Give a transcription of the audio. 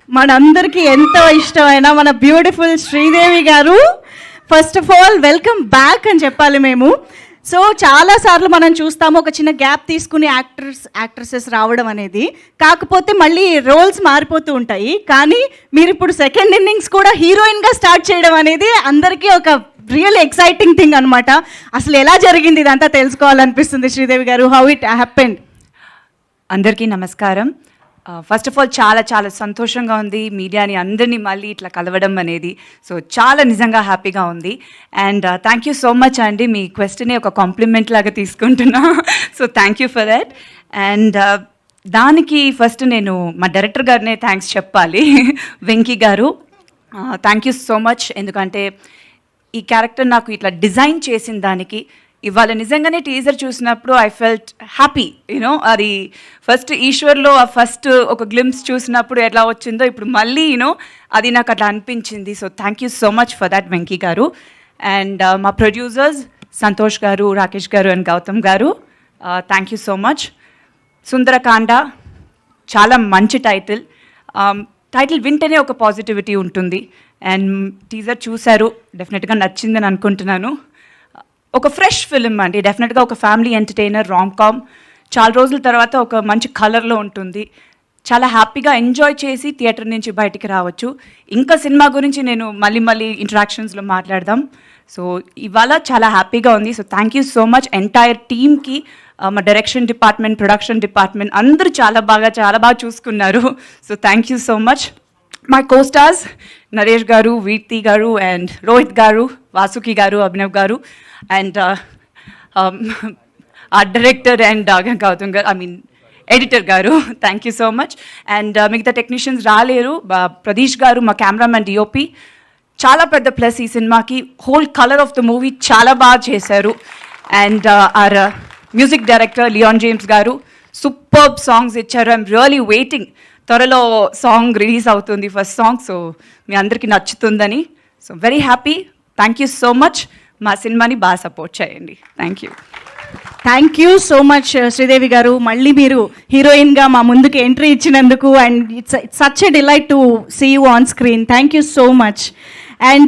మనందరికీ ఎంతో ఇష్టమైన మన బ్యూటిఫుల్ శ్రీదేవి గారు. First of all welcome back అని చెప్పాలి మేము. సో చాలాసార్లు మనం చూస్తాము ఒక చిన్న గ్యాప్ తీసుకుని యాక్ట్రెసెస్ రావడం అనేది, కాకపోతే మళ్ళీ రోల్స్ మారిపోతూ ఉంటాయి. కానీ మీరు ఇప్పుడు సెకండ్ ఇన్నింగ్స్ కూడా హీరోయిన్గా స్టార్ట్ చేయడం అనేది అందరికీ ఒక రియల్ ఎక్సైటింగ్ థింగ్ అనమాట. అసలు ఎలా జరిగింది ఇదంతా తెలుసుకోవాలనిపిస్తుంది శ్రీదేవి గారు. How it happened? అందరికీ నమస్కారం. ఫస్ట్ ఆఫ్ ఆల్ చాలా చాలా సంతోషంగా ఉంది మీడియాని అందరినీ మళ్ళీ ఇట్లా కలవడం అనేది. సో చాలా నిజంగా హ్యాపీగా ఉంది. And thank you so much అండి, మీ క్వశ్చనే ఒక కాంప్లిమెంట్ లాగా తీసుకుంటున్నా. So thank you for that. And దానికి ఫస్ట్ నేను మా డైరెక్టర్ గారినే థ్యాంక్స్ చెప్పాలి, వెంకీ గారు. Thank you so much. ఎందుకంటే ఈ క్యారెక్టర్ నాకు ఇట్లా డిజైన్ చేసిన దానికి ఇవాళ నిజంగానే టీజర్ చూసినప్పుడు ఐ ఫెల్ట్ హ్యాపీ. యూనో అది ఫస్ట్ ఈశ్వర్లో ఆ ఫస్ట్ ఒక గ్లిమ్స్ చూసినప్పుడు ఎలా వచ్చిందో ఇప్పుడు మళ్ళీ యూనో అది నాకు అట్లా అనిపించింది. So thank you so much for that Venky గారు. అండ్ మా ప్రొడ్యూసర్స్ సంతోష్ గారు, రాకేష్ గారు అండ్ గౌతమ్ గారు, thank you so much. Sundarakanda చాలా మంచి టైటిల్. టైటిల్ వింటేనే ఒక పాజిటివిటీ ఉంటుంది. అండ్ టీజర్ చూశారు, డెఫినెట్గా నచ్చిందని అనుకుంటున్నాను. ఒక ఫ్రెష్ ఫిలిం అండి, డెఫినెట్గా ఒక ఫ్యామిలీ ఎంటర్టైనర్, రామ్ కామ్. చాలా రోజుల తర్వాత ఒక మంచి కలర్లో ఉంటుంది. చాలా హ్యాపీగా ఎంజాయ్ చేసి థియేటర్ నుంచి బయటికి రావచ్చు. ఇంకా సినిమా గురించి నేను మళ్ళీ ఇంటరాక్షన్స్లో మాట్లాడదాం. సో ఇవాళ చాలా హ్యాపీగా ఉంది. So thank you so much entire టీమ్కి. మా డైరెక్షన్ డిపార్ట్మెంట్, ప్రొడక్షన్ డిపార్ట్మెంట్ అందరూ చాలా బాగా చూసుకున్నారు. So thank you so much. My co-stars Naresh గారు, వీర్తి గారు అండ్ రోహిత్ గారు, Vasuki garu, Abhinav garu and art director and Gautam garu, editor garu, thank you so much. And మిగతా టెక్నీషియన్స్ రాలేరు. ప్రదీష్ గారు మా కెమెరామెన్, డిఓపి, చాలా పెద్ద ప్లస్ ఈ సినిమాకి. Whole colour of the movie చాలా బాగా చేశారు. And our music director Leon James garu superb songs ఇచ్చారు. ఐఎమ్ రియలీ వెయిటింగ్, త్వరలో సాంగ్ రిలీజ్ అవుతుంది, ఫస్ట్ సాంగ్. సో మీ అందరికీ నచ్చుతుందని. So very happy. Thank you so much. మా సినిమాని బాగా సపోర్ట్ చేయండి. Thank you. Thank you so much Sridevi garu. మళ్ళీ మీరు హీరోయిన్గా మా ముందుకు ఎంట్రీ ఇచ్చినందుకు and it's such a delight to see you on screen. Thank you so much. And